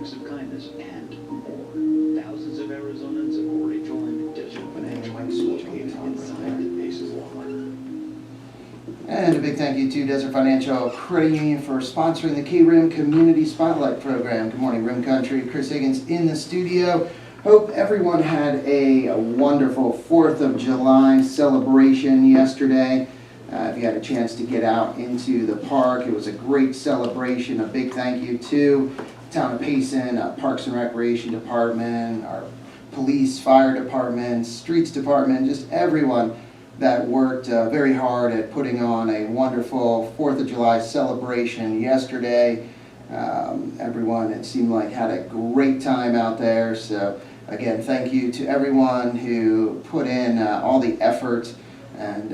acts of kindness, and more. Thousands of Arizonans have already joined Desert Financial located inside the Paces Walmart. And a big thank you to Desert Financial Credit Union for sponsoring the KRIM Community Spotlight Program. Good morning, Rim Country. Chris Higgins in the studio. Hope everyone had a wonderful 4th of July celebration yesterday. If you had a chance to get out into the park, it was a great celebration. A big thank you to Town of Payson, Parks and Recreation Department, our police, fire department, streets department, just everyone that worked very hard at putting on a wonderful 4th of July celebration yesterday. Everyone, it seemed like, had a great time out there. So again, thank you to everyone who put in all the effort and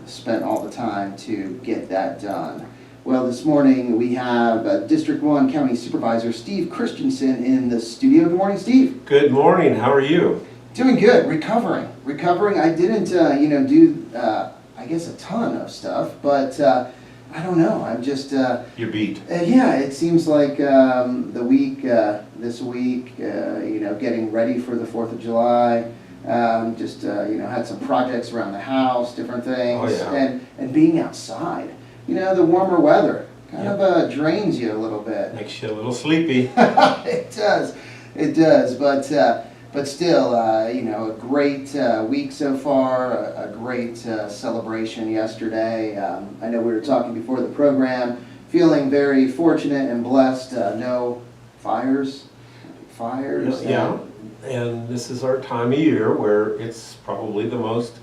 spent all the time to get that done. Well, this morning we have District 1 County Supervisor Steve Chistensen in the studio. Good morning, Steve. Good morning. How are you? Doing good. Recovering. I didn't, do, I guess, a ton of stuff, but I don't know. I'm just... You're beat. Yeah, it seems like the week, this week, getting ready for the 4th of July, had some projects around the house, different things, Oh, yeah. and being outside. The warmer weather kind of drains you a little bit. Makes you a little sleepy. It does, but still, a great week so far, a great celebration yesterday. I know we were talking before the program, feeling very fortunate and blessed. No fires. Yeah, and this is our time of year where it's probably the most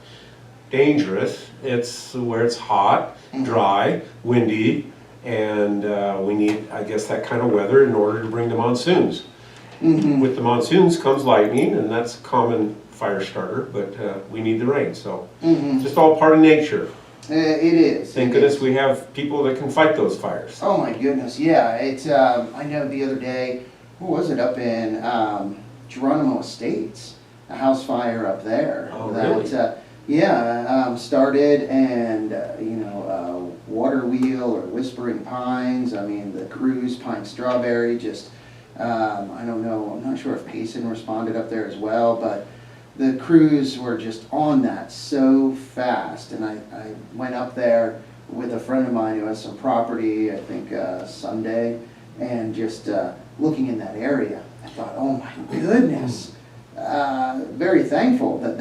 dangerous. It's where it's hot, dry, windy, and we need, I guess, that kind of weather in order to bring the monsoons. Mm-hmm. With the monsoons comes lightning, and that's a common fire starter, but we need the rain, so it's just all part of nature. It is. Thank goodness we have people that can fight those fires. Oh my goodness, yeah. It's I know the other day, what was it, up in Geronimo Estates, a house fire up there. Oh, really? Started, and Water Wheel or Whispering Pines. I mean, the crews, Pine Strawberry, just I don't know. I'm not sure if Payson responded up there as well, but the crews were just on that so fast. And I went up there with a friend of mine who has some property, I think Sunday, and just looking in that area, I thought, oh my goodness. Very thankful that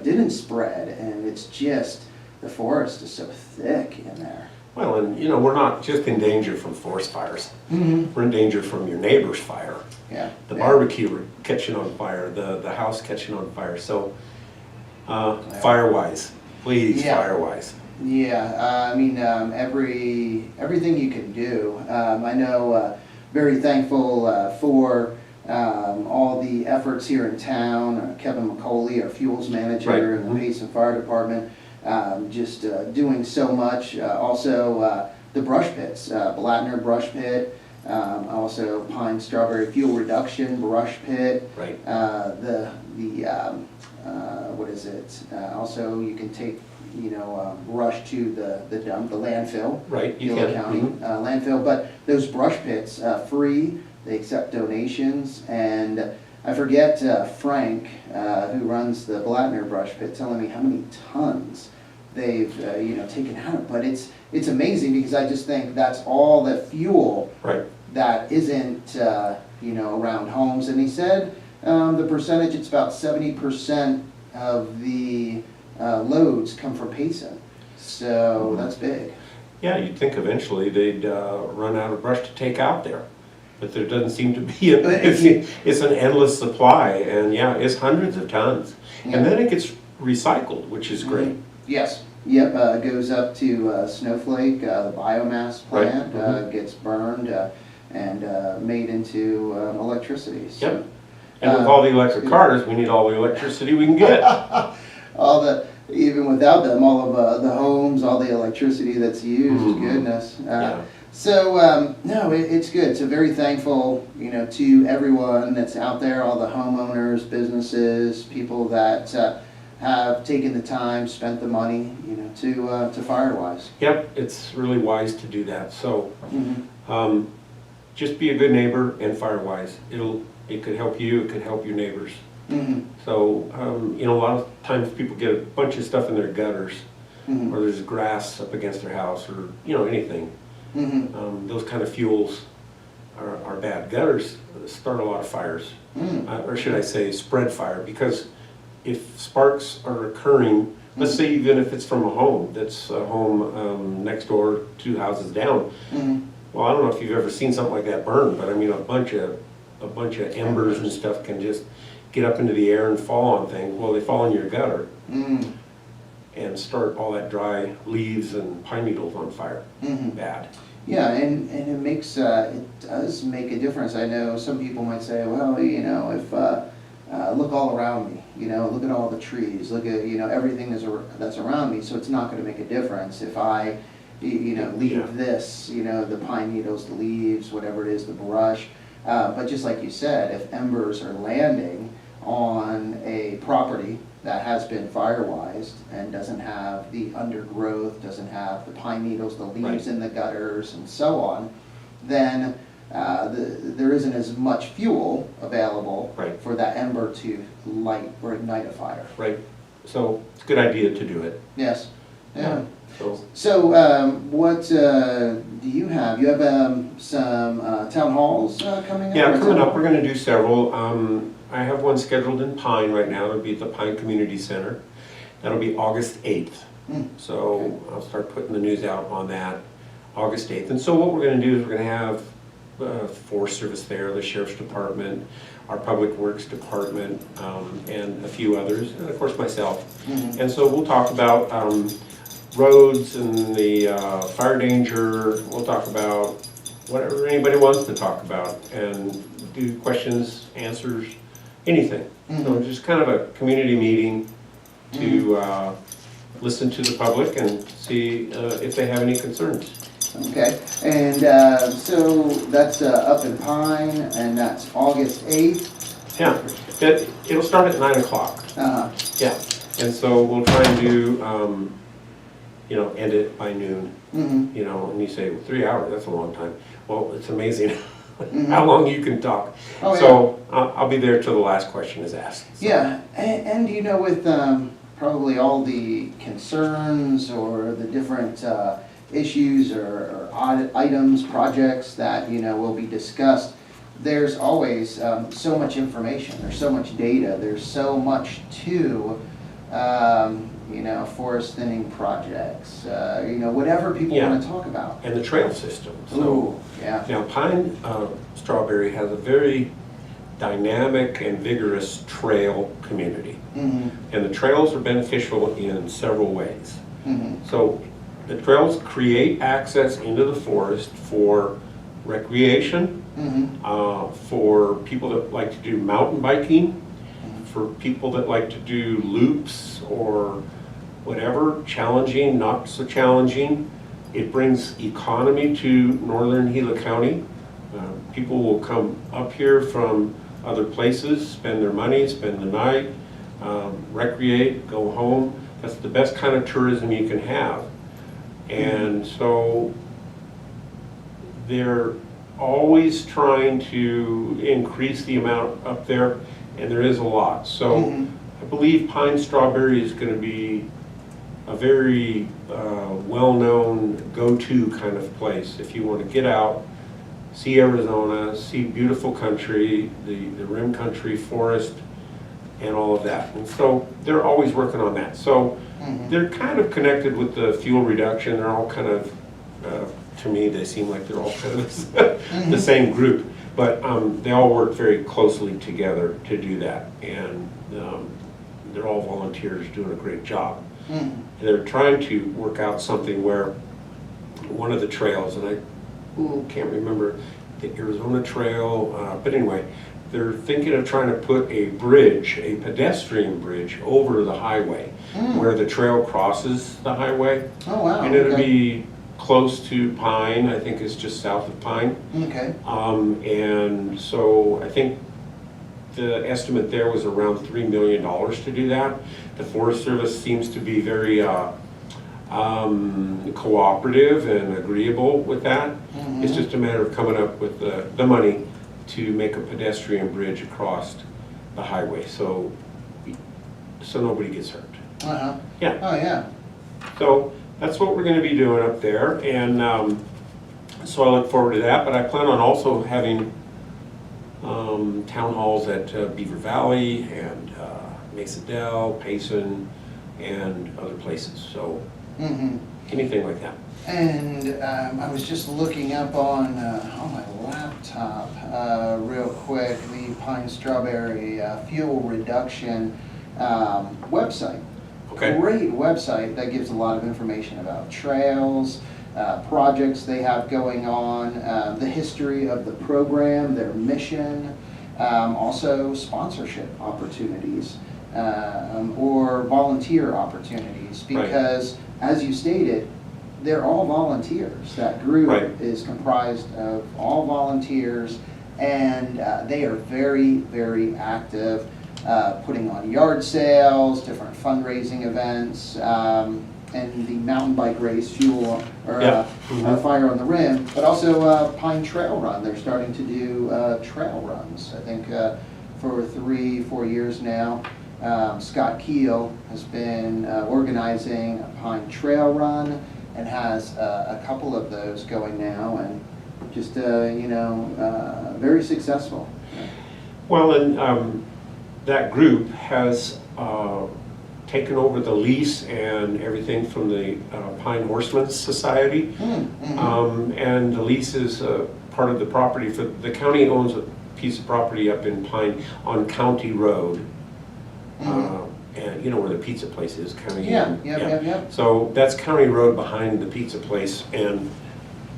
didn't spread, and it's just, the forest is so thick in there. Well, and we're not just in danger from forest fires. Mm-hmm. We're in danger from your neighbor's fire. Yeah. The barbecue catching on fire, the house catching on fire. So, fire-wise, please, fire-wise. Yeah, everything you can do. I know, very thankful for all the efforts here in town. Kevin McCauley, our fuels manager in the Payson Fire Department, just doing so much. Also, the brush pits, Blattner brush pit, also Pine Strawberry Fuel Reduction brush pit. Right. What is it? Also, you can take brush to the dump, the landfill. Right. Gila County landfill, but those brush pits free. They accept donations, and I forget Frank, who runs the Blattner brush pit, telling me how many tons they've taken out. But it's amazing, because I just think that's all the fuel that isn't around homes. And he said the percentage, it's about 70% of the loads come from Payson, so that's big. Yeah, you'd think eventually they'd run out of brush to take out there. But there doesn't seem to be, it's an endless supply, and yeah, it's hundreds of tons. Yeah. And then it gets recycled, which is great. Yes, yep, goes up to Snowflake, the biomass plant, gets burned and made into electricity. So, yep. And with all the electric cars, we need all the electricity we can get. Even without them, all of the homes, all the electricity that's used, goodness. Yeah. So, no, it's good. So very thankful, to everyone that's out there, all the homeowners, businesses, people that have taken the time, spent the money, to Firewise. Yep, it's really wise to do that. So, just be a good neighbor and fire-wise. It could help you, it could help your neighbors. So, you know, a lot of times people get a bunch of stuff in their gutters, or there's grass up against their house, or, you know, anything. Those kind of fuels are bad. Gutters start a lot of fires, or should I say spread fire, because if sparks are occurring, let's say even if it's from a home, that's a home next door, 2 houses down. Well, I don't know if you've ever seen something like that burn, but I mean a bunch of embers and stuff can just get up into the air and fall on things. Well, they fall in your gutter and start all that dry leaves and pine needles on fire. Bad. Yeah, and it makes it does make a difference. I know some people might say, well, you know, if look all around me, you know, look at all the trees, look at, you know, everything that's around me, so it's not going to make a difference if I, you know, leave this, you know, the pine needles, the leaves, whatever it is, the brush. But just like you said, if embers are landing on a property that has been firewized and doesn't have the undergrowth, doesn't have the pine needles, the leaves in the gutters, and so on, then there isn't as much fuel available for that ember to light or ignite a fire. Right. So it's a good idea to do it. Yes. Yeah. So what do you have? You have some town halls coming up? yeah, coming up, we're going to do several. I have one scheduled in Pine right now. It'll be at the Pine Community Center. That'll be August 8th. So I'll start putting the news out on that August 8th. And so what we're going to do is we're going to have Forest Service there, the Sheriff's Department, our Public Works Department, and a few others, and of course myself. And so we'll talk about roads and the fire danger. We'll talk about whatever anybody wants to talk about, and do questions, answers, anything. So just kind of a community meeting to listen to the public and see if they have any concerns. Okay, and so that's up in Pine, and that's August 8th? Yeah, it'll start at 9 o'clock. Yeah, and so we'll try and do, you know, end it by noon. You know, and you say, well, 3 hours, that's a long time. Well, it's amazing how long you can talk. So I'll be there till the last question is asked. So. Yeah, and you know, with probably all the concerns or the different issues or items, projects that, you know, will be discussed, there's always so much information, there's so much data, there's so much to, you know, forest thinning projects, you know, whatever people want to talk about. And the trail system. So, ooh, yeah. Now, Pine Strawberry has a very dynamic and vigorous trail community. And the trails are beneficial in several ways. So the trails create access into the forest for recreation, for people that like to do mountain biking, for people that like to do loops or whatever, challenging, not so challenging. It brings economy to northern Gila County. People will come up here from other places, spend their money, spend the night, recreate, go home. That's the best kind of tourism you can have. And so they're always trying to increase the amount up there, and there is a lot. So I believe Pine Strawberry is going to be a very well-known go-to kind of place if you want to get out, see Arizona, see beautiful country, the rim country, forest, and all of that. And so they're always working on that. So they're kind of connected with the fuel reduction. They're all kind of, to me, they seem like they're all kind of the same group. But they all work very closely together to do that. And they're all volunteers doing a great job. And they're trying to work out something where one of the trails, and I can't remember the Arizona Trail, but anyway, they're thinking of trying to put a bridge, a pedestrian bridge, over the highway where the trail crosses the highway. Oh, wow. And it'll be close to Pine. I think it's just south of Pine. Okay. And so I think the estimate there was around $3 million to do that. The Forest Service seems to be very cooperative and agreeable with that. Mhm. It's just a matter of coming up with the money to make a pedestrian bridge across the highway, so nobody gets hurt. Uh-huh. Yeah. Oh, yeah. So that's what we're going to be doing up there, and so I look forward to that. But I plan on also having town halls at Beaver Valley and Mesa Del, Payson, and other places. So Mm-hmm. anything like that. And I was just looking up on my laptop real quick, the Pine Strawberry fuel reduction website. Okay. Great website that gives a lot of information about trails, projects they have going on, the history of the program, their mission, also sponsorship opportunities or volunteer opportunities, because as you stated, they're all volunteers. That group Right. is comprised of all volunteers, and they are very, very active, putting on yard sales, different fundraising events, and the mountain bike race, fuel, or Yeah. Mhm. Fire on the Rim, but also Pine Trail Run. They're starting to do trail runs, I think, for 3-4 years now. Scott Keel has been organizing a Pine Trail Run and has a couple of those going now, and just, very successful. Well, and that group has taken over the lease and everything from the Pine Horsemen's Society. Mm-hmm. And the lease is part of the property for, the county owns a piece of property up in Pine on County Road. And you know where the pizza place is, County. Yeah. So that's County Road behind the pizza place, and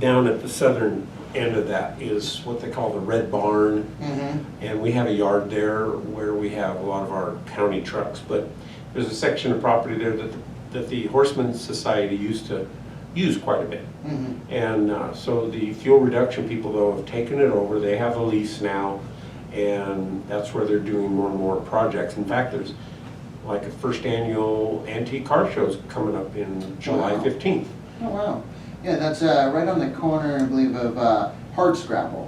down at the southern end of that is what they call the Red Barn. Mm-hmm. And we have a yard there where we have a lot of our county trucks, but there's a section of property there that the Horsemen's Society used to use quite a bit. Mm-hmm. And so the fuel reduction people, though, have taken it over. They have a lease now, and that's where they're doing more and more projects. In fact, there's like a first annual antique car show's coming up in July 15th. Oh, wow. Yeah, that's right on the corner, I believe, of Bradshaw.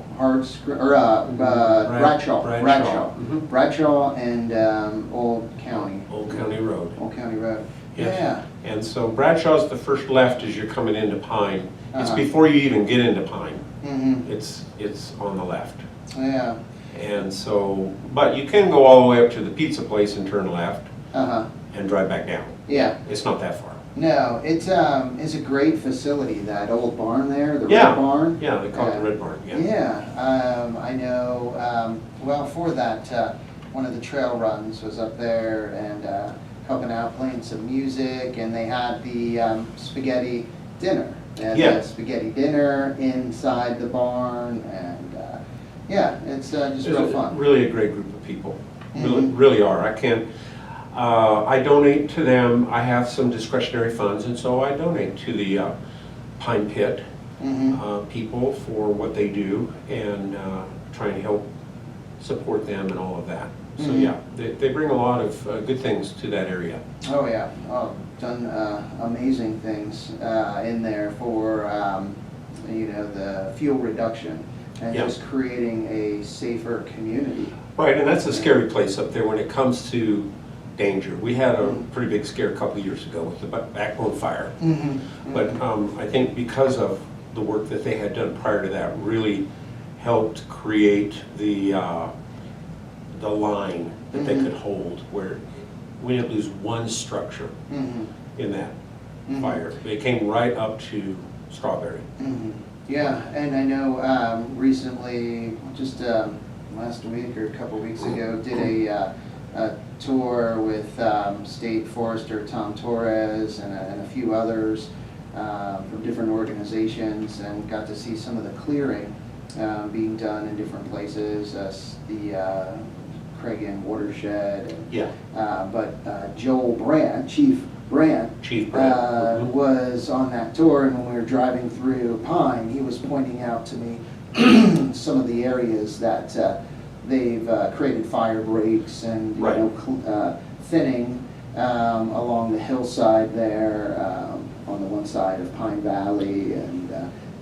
Mhm. Bradshaw and Old County. Old County Road. Old County Road. Yes. Yeah. And so Bradshaw's the first left as you're coming into Pine. It's Uh-huh. before you even get into Pine. Mm-hmm. It's on the left. Yeah. And so, but you can go all the way up to the pizza place and turn left Uh-huh. and drive back down. Yeah. It's not that far. No, it's a great facility, that old barn there, the Yeah. Red Barn. Yeah, they call it the Red Barn, yeah. Yeah, I know, well, for that, one of the trail runs was up there and helping out, playing some music, and they had the spaghetti dinner. They had Yeah. the spaghetti dinner inside the barn, and yeah, it's just real fun. Really a great group of people, Mhm. really are. I can't, I donate to them. I have some discretionary funds, and so I donate to the Pine Pit Mhm. people for what they do, and try and help support them and all of that. So Mhm. yeah, they bring a lot of good things to that area. Oh, yeah. Oh, done amazing things in there for, the fuel reduction and Yeah. just creating a safer community. Right, and that's a scary place up there when it comes to danger. We had a pretty big scare a couple of years ago with the backbone fire. Mm-hmm. But I think because of the work that they had done prior to that really helped create the line that they Mhm. could hold, where we didn't lose one structure Mm-hmm. in that Mhm. fire. It came right up to Strawberry. Mm-hmm. Yeah, and I know recently, just last week or a couple weeks ago, did a tour with State Forester Tom Torres and a few others from different organizations, and got to see some of the clearing being done in different places, the Craig watershed. And, Yeah, but Joel Brandt, Chief Brandt, Chief Brad. was on that tour, and when we were driving through Pine, he was pointing out to me some of the areas that they've created fire breaks and Right. thinning along the hillside there on the one side of Pine Valley, and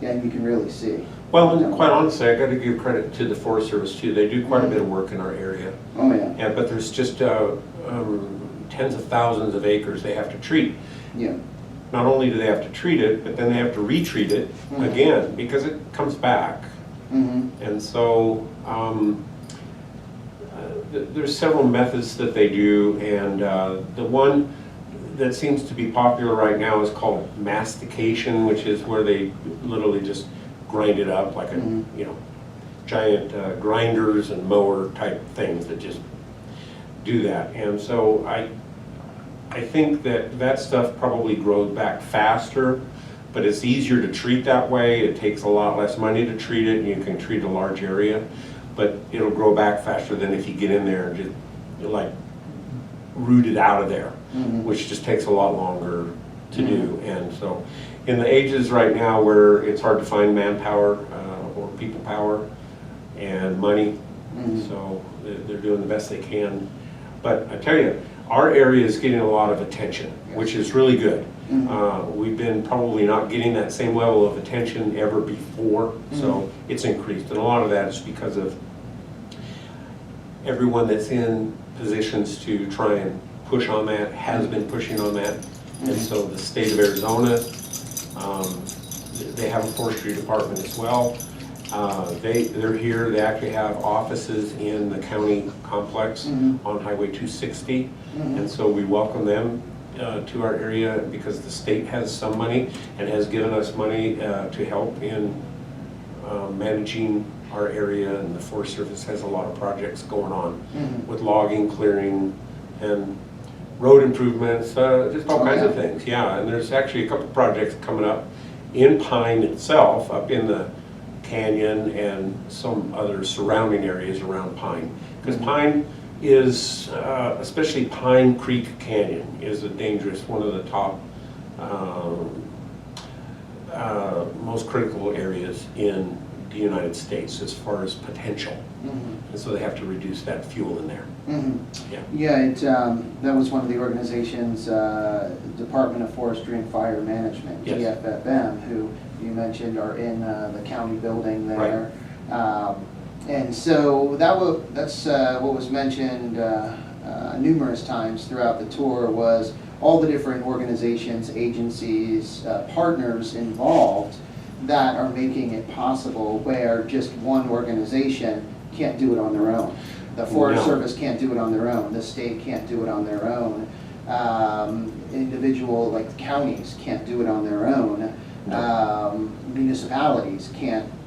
you can really see. Well, and quite honestly, I got to give credit to the Forest Service too. They do quite a bit of work in our area. Oh yeah. Yeah, but there's just tens of thousands of acres they have to treat. Yeah. Not only do they have to treat it, but then they have to retreat it again because it comes back. And so there's several methods that they do, and the one that seems to be popular right now is called mastication, which is where they literally just grind it up like a giant grinders and mower type things that just do that. And so I think that stuff probably grows back faster, but it's easier to treat that way. It takes a lot less money to treat it, and you can treat a large area, but it'll grow back faster than if you get in there and just like root it out of there, which just takes a lot longer to do. And so in the ages right now where it's hard to find manpower or people power and money, so they're doing the best they can. But I tell you, our area is getting a lot of attention, which is really good. We've been probably not getting that same level of attention ever before, so it's increased. And a lot of that is because of everyone that's in positions to try and push on that, has been pushing on that. And so the state of Arizona, they have a forestry department as well. They're here. They actually have offices in the county complex on Highway 260, and so we welcome them to our area because the state has some money and has given us money to help in managing our area, and the Forest Service has a lot of projects going on with logging, clearing, and road improvements, just all kinds of things. Yeah, and there's actually a couple projects coming up in Pine itself, up in the canyon and some other surrounding areas around Pine, because Pine is, especially Pine Creek Canyon, is a dangerous, one of the top most critical areas in the United States as far as potential, and so they have to reduce that fuel in there. That was one of the organizations, Department of Forestry and Fire Management, DFFM, who you mentioned are in the county building there. And so that's what was mentioned numerous times throughout the tour, was all the different organizations, agencies, partners involved that are making it possible, where just one organization can't do it on their own. The Forest Service can't do it on their own. The state can't do it on their own. Individual, like counties, can't do it on their own. Municipalities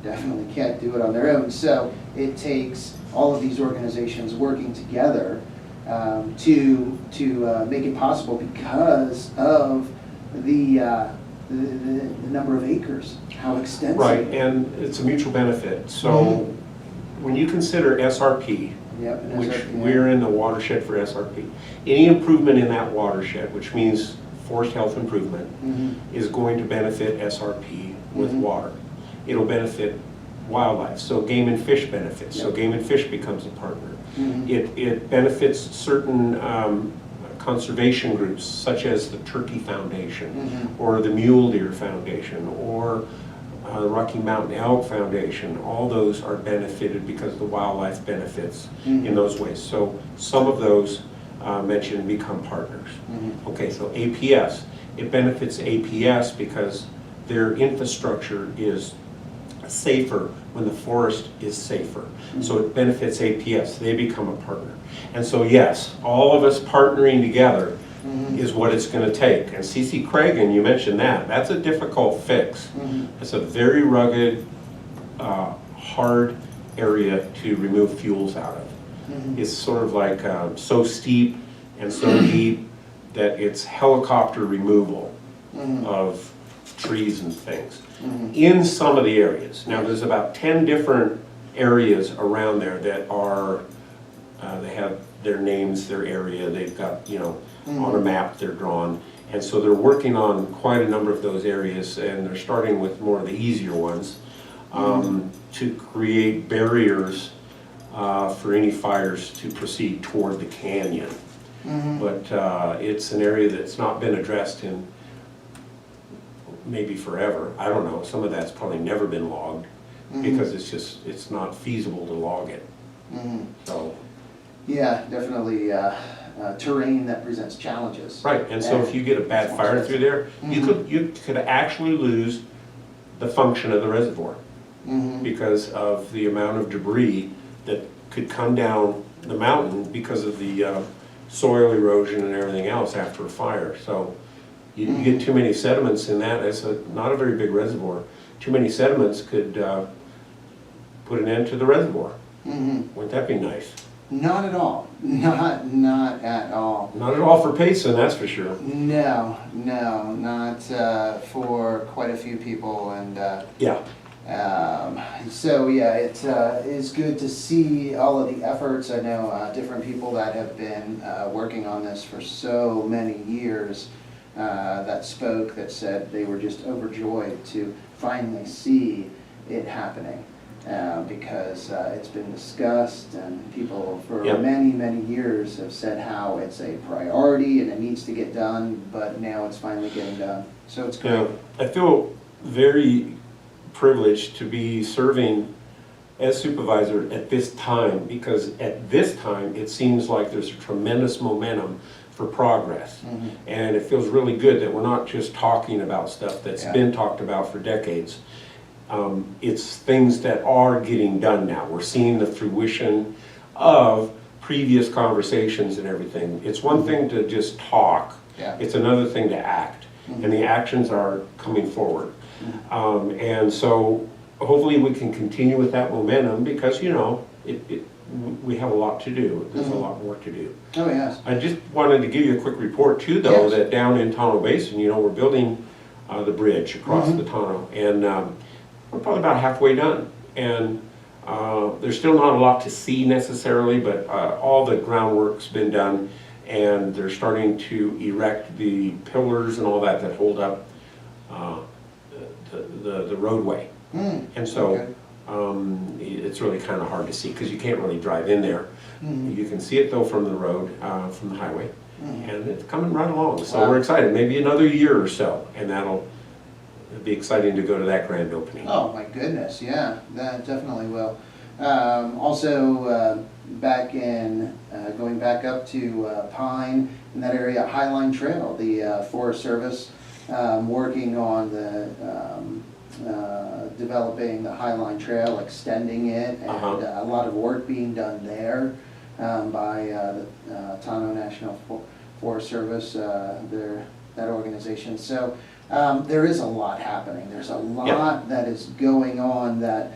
definitely can't do it on their own. So it takes all of these organizations working together to make it possible, because of the number of acres, how extensive. Right, and it's a mutual benefit. So when you consider SRP, which we're in the watershed for SRP, any improvement in that watershed, which means forest health improvement, is going to benefit SRP with water. It'll benefit wildlife, so game and fish benefits, so game and fish becomes a partner. It benefits certain conservation groups, such as the Turkey Foundation, or the Mule Deer Foundation, or the Rocky Mountain Elk Foundation. All those are benefited because of the wildlife benefits in those ways. So some of those mentioned become partners. Okay, so APS, it benefits APS because their infrastructure is safer when the forest is safer. So it benefits APS, they become a partner. And so yes, all of us partnering together is what it's going to take. And C.C. Cragen, you mentioned that's a difficult fix. It's a very rugged, hard area to remove fuels out of. It's sort of like so steep and so deep that it's helicopter removal of trees and things in some of the areas. Now there's about 10 different areas around there that are, they have their names, their area, they've got, on a map they're drawn. And so they're working on quite a number of those areas, and they're starting with more of the easier ones to create barriers for any fires to proceed toward the canyon. But it's an area that's not been addressed in maybe forever. I don't know. Some of that's probably never been logged because it's not feasible to log it. So. Yeah, definitely terrain that presents challenges. Right, and so if you get a bad fire through there, you could actually lose the function of the reservoir because of the amount of debris that could come down the mountain because of the soil erosion and everything else after a fire. So you get too many sediments in that. It's not a very big reservoir. Too many sediments could put an end to the reservoir. Wouldn't that be nice? Not at all. Not at all. Not at all for Payson, that's for sure. No, not for quite a few people, and Yeah. so yeah, it is good to see all of the efforts. I know different people that have been working on this for so many years that spoke, that said they were just overjoyed to finally see it happening. Because it's been discussed, and people for many years have said how it's a priority and it needs to get done, but now it's finally getting done. So it's great. Yeah, I feel very privileged to be serving as supervisor at this time, because at this time it seems like there's a tremendous momentum for progress. And it feels really good that we're not just talking about stuff that's been talked about for decades. It's things that are getting done now. We're seeing the fruition of previous conversations and everything. It's one thing to just talk, it's another thing to act, and the actions are coming forward. And so hopefully we can continue with that momentum, because you know, we have a lot to do. There's a lot more to do. Oh yes. I just wanted to give you a quick report too, though, that down in Tonto Basin, you know, we're building the bridge across the Tonto, and we're probably about halfway done, and there's still not a lot to see necessarily, but all the groundwork's been done, and they're starting to erect the pillars and all that hold up the roadway. And so it's really kind of hard to see because you can't really drive in there. You can see it though from the road, from the highway, and it's coming right along. So we're excited. Maybe another year or so, and it'll be exciting to go to that grand opening. Oh my goodness, yeah, that definitely will. Also, back in, going back up to Pine, in that area, Highline Trail, the Forest Service working on the developing the Highline Trail, extending it, and a lot of work being done there by the Tonto National Forest Service, that organization. So there is a lot happening. There's a lot that is going on that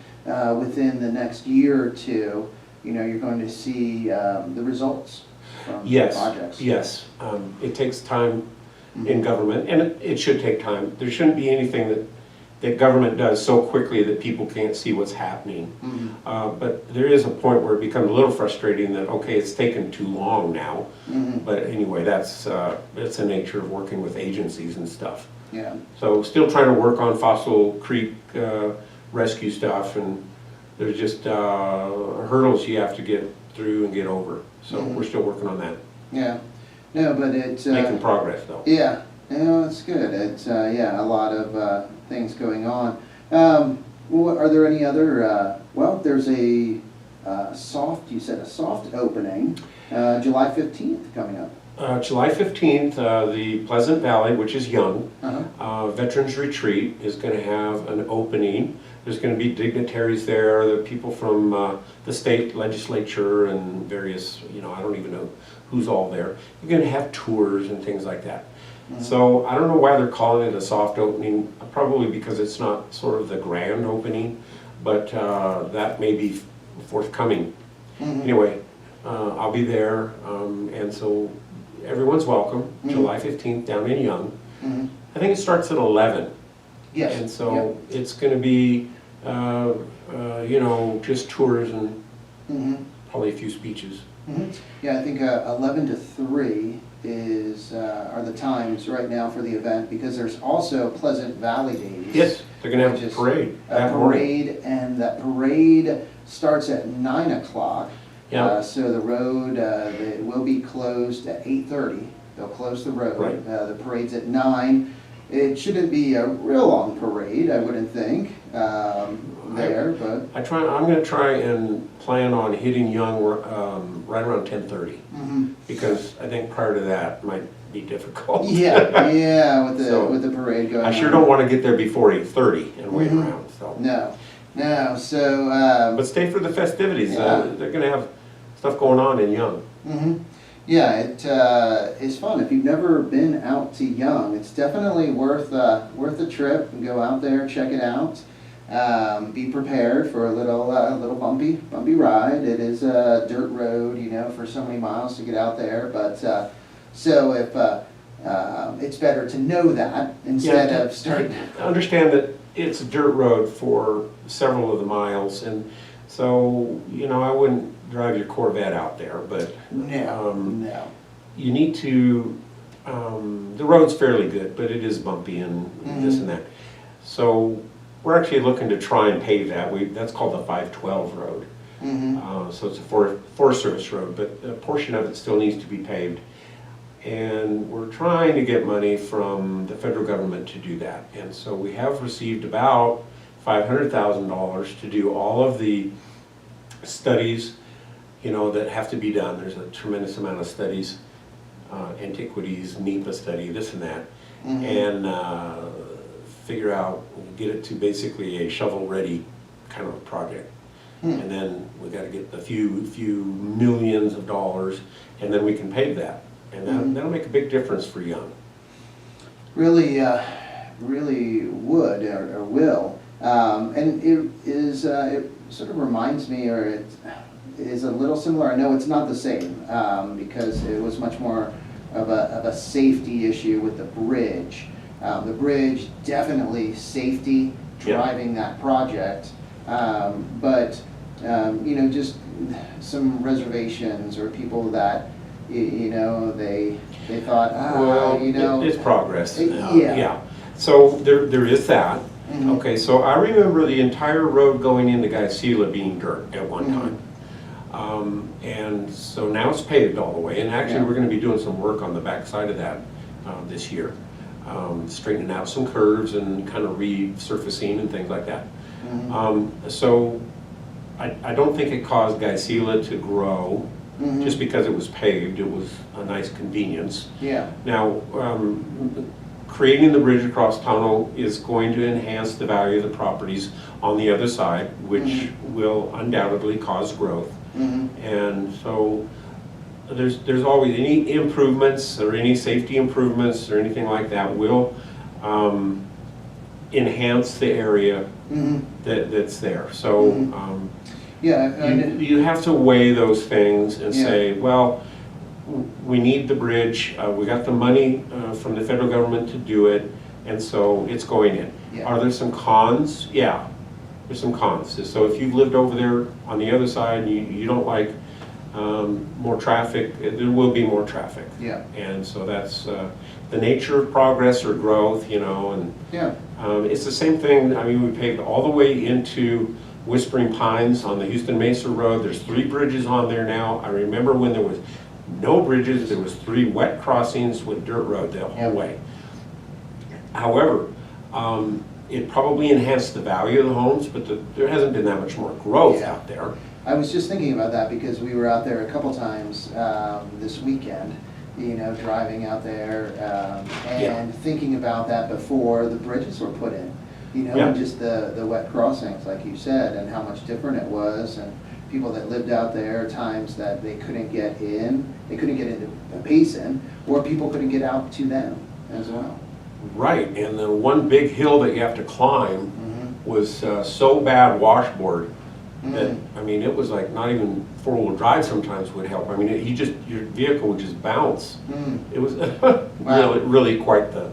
within the next year or two, you know, you're going to see the results from projects. Yes, it takes time in government, and it should take time. There shouldn't be anything that government does so quickly that people can't see what's happening. But there is a point where it becomes a little frustrating that, okay, it's taken too long now. But anyway, that's the nature of working with agencies and stuff. Yeah. So still trying to work on Fossil Creek rescue stuff, and there's just hurdles you have to get through and get over. So we're still working on that. Yeah. No, but it's making progress though. Yeah. No, it's good. It's a lot of things going on. Are there any other? Well, there's a soft. You said a soft opening, July 15th coming up. July 15th, the Pleasant Valley, which is young, Veterans Retreat is going to have an opening. There's going to be dignitaries there, the people from the state legislature and various, you know, I don't even know who's all there. You're going to have tours and things like that. So I don't know why they're calling it a soft opening, probably because it's not sort of the grand opening, but that may be forthcoming. Anyway, I'll be there, and so everyone's welcome, July 15th down in Young. I think it starts at 11. Yes. And so it's going to be, you know, just tours and probably a few speeches. Yeah, I think 11 to 3 are the times right now for the event, because there's also Pleasant Valley Days. Yes, they're going to have a parade. And that parade starts at 9 o'clock. So the road it will be closed at 8:30. They'll close the road. The parade's at 9. it shouldn't be a real long parade, I wouldn't think, there, but. I'm gonna try and plan on hitting Young, right around 10:30. Because I think prior to that might be difficult. Yeah, So, with the parade going on. I sure don't wanna get there before 8:30 and wait around, so. No, so, But stay for the festivities, Yeah. they're gonna have stuff going on in Young. yeah, it is fun. If you've never been out to Young, it's definitely worth a trip. Go out there, check it out. Be prepared for a little bumpy ride. It is a dirt road, you know, for so many miles to get out there. But so if it's better to know that instead of starting. Understand that it's a dirt road for several of the miles, and so, you know, I wouldn't drive your Corvette out there, but No. you need to, the road's fairly good, but it is bumpy and this and that. So we're actually looking to try and pave that. That's called the 512 road. So it's a Forest Service road, but a portion of it still needs to be paved. And we're trying to get money from the federal government to do that. And so we have received about $500,000 to do all of the studies, you know, that have to be done. There's a tremendous amount of studies, antiquities, NEPA study, this and that, and figure out, get it to basically a shovel-ready kind of a project. And then we got to get a few millions of dollars, and then we can pave that, and that'll make a big difference for Young. Really would or will. And it sort of reminds me, or it is a little similar. I know it's not the same because it was much more of a safety issue with the bridge. The bridge, definitely safety driving that project, but you know, just some reservations or people that you know they thought, Well, you know, it's progress. Yeah. So there is that. Okay, so I remember the entire road going into Gila being dirt at one time. And so now it's paved all the way, and actually we're going to be doing some work on the back side of that this year. Straightening out some curves and kind of resurfacing and things like that. So I don't think it caused Gila to grow just because it was paved. It was a nice convenience. Now, creating the bridge across tunnel is going to enhance the value of the properties on the other side, which will undoubtedly cause growth. And so there's always any improvements or any safety improvements or anything like that will enhance the area that's there. So you have to weigh those things and say, well, we need the bridge, we got the money from the federal government to do it, and so it's going in. Are there some cons? Yeah, there's some cons. So if you've lived over there on the other side and you don't like more traffic, there will be more traffic. And so that's the nature of progress or growth, you know, and it's the same thing. I mean, we paved all the way into Whispering Pines on the Houston Mesa Road. There's 3 bridges on there now. I remember when there was no bridges, there was 3 wet crossings with dirt road the whole way. However, it probably enhanced the value of the homes, but there hasn't been that much more growth out there. I was just thinking about that because we were out there a couple times this weekend, you know, driving out there and thinking about that before the bridges were put in, you know, and just the wet crossings, like you said, and how much different it was, and people that lived out there, times that they couldn't get in, they couldn't get into a basin, or people couldn't get out to them as well. Right, and the one big hill that you have to climb was so bad washboard that, I mean, it was like not even 4-wheel drive sometimes would help. I mean, your vehicle would just bounce. It was really quite the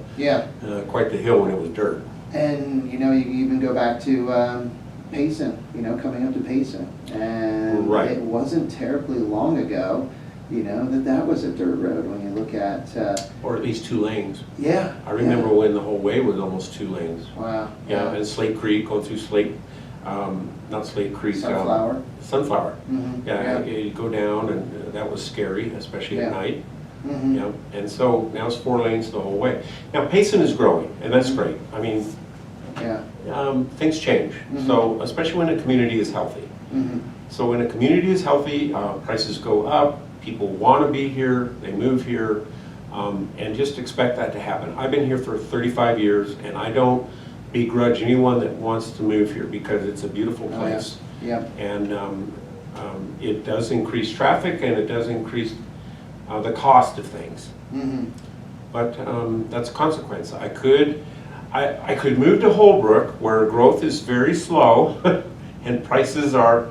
hill when it was dirt. And you know, you even go back to Payson, you know, coming up to Payson, and it wasn't terribly long ago, you know, that was a dirt road when you look at or at least 2 lanes. I remember when the whole way was almost 2 lanes. Wow. And Slate Creek, going through Slate, not Slate Creek. Sunflower. You go down, and that was scary, especially at night. Mhm. You know, and so now it's 4 lanes the whole way. Now Payson is growing, and that's great. I mean, Yeah. things change. So especially when a community is healthy. Mhm. So when a community is healthy, prices go up. People want to be here. They move here, and just expect that to happen. I've been here for 35 years, and I don't begrudge anyone that wants to move here because it's a beautiful Oh, place. yeah. And it does increase traffic, and it does increase the cost of things. Mhm. But that's a consequence. I could move to Holbrook, where growth is very slow and prices are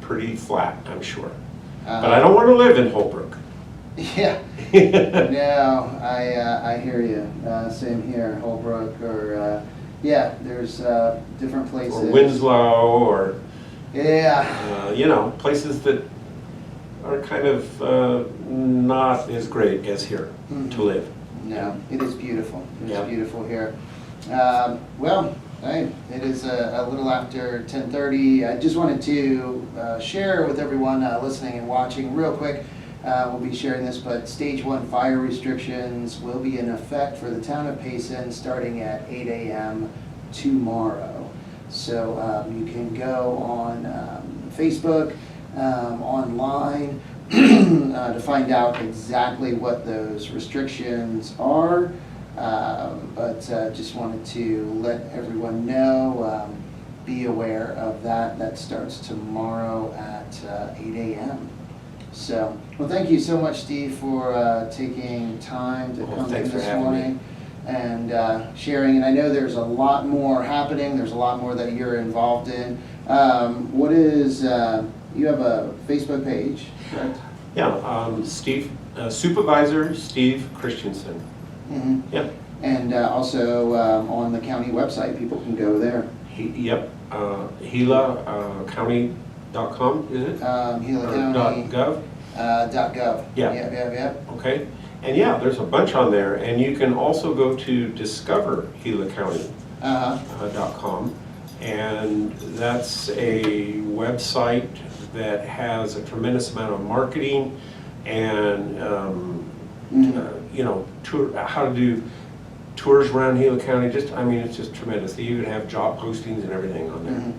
pretty flat, I'm sure. But I don't want to live in Holbrook. Yeah. No, I hear you. Same here, Holbrook, or yeah, there's different places. Or Winslow, or Yeah. you know, places that are kind of not as great as here to live. No, it is beautiful. It is Yeah. beautiful here. Well, hey, it is a little after 10:30. I just wanted to share with everyone listening and watching real quick. We'll be sharing this, but stage 1 fire restrictions will be in effect for the town of Payson starting at 8 a.m. tomorrow. So you can go on Facebook, online, to find out exactly what those restrictions are. But just wanted to let everyone know, be aware of that. That starts tomorrow at 8 a.m. So, well, thank you so much, Steve, for taking time to come in Thanks for this having morning and sharing. And I know there's a lot more happening. There's a lot more that you're involved in. What is, you have a Facebook page, correct? Yeah, Steve, Supervisor Steve Chistensen. Mm-hmm. Yep. And also on the county website, people can go there. Yep. Gila County.com, is it? Gila Or County. .gov? .gov. Yeah. Yep. Okay. And yeah, there's a bunch on there, and you can also go to discovergilacounty.com, and that's a website that has a tremendous amount of marketing and you know, how to do tours around Gila County. Just, I mean, it's just tremendous. You would have job postings and everything on there. Mm-hmm.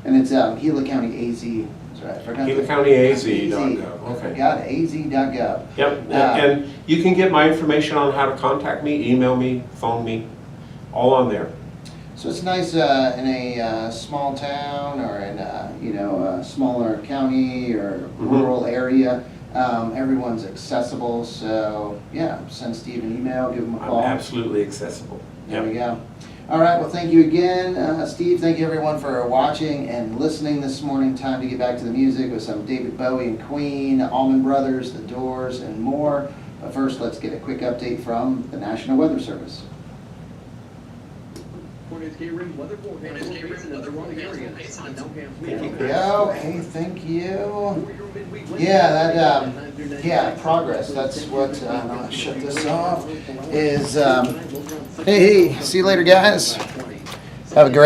And it's Gila County AZ. That's right. I forgot Gila to- County AZ.gov. Okay. Got it. AZ.gov. Yep. And you can get my information on how to contact me, email me, phone me, all on there. So it's nice in a small town or in a smaller county or rural area. Everyone's accessible, so yeah, send Steve an email, give him a call. I'm absolutely accessible. There we go. All right, well, thank you again, Steve. Thank you, everyone, for watching and listening this morning. Time to get back to the music with some David Bowie and Queen, Allman Brothers, The Doors, and more. But first, let's get a quick update from the National Weather Service. KRIM weather forecast. Yo, hey, thank you. Yeah, that, progress, that's what, I'm gonna shut this off, is, hey, see you later, guys. Have a great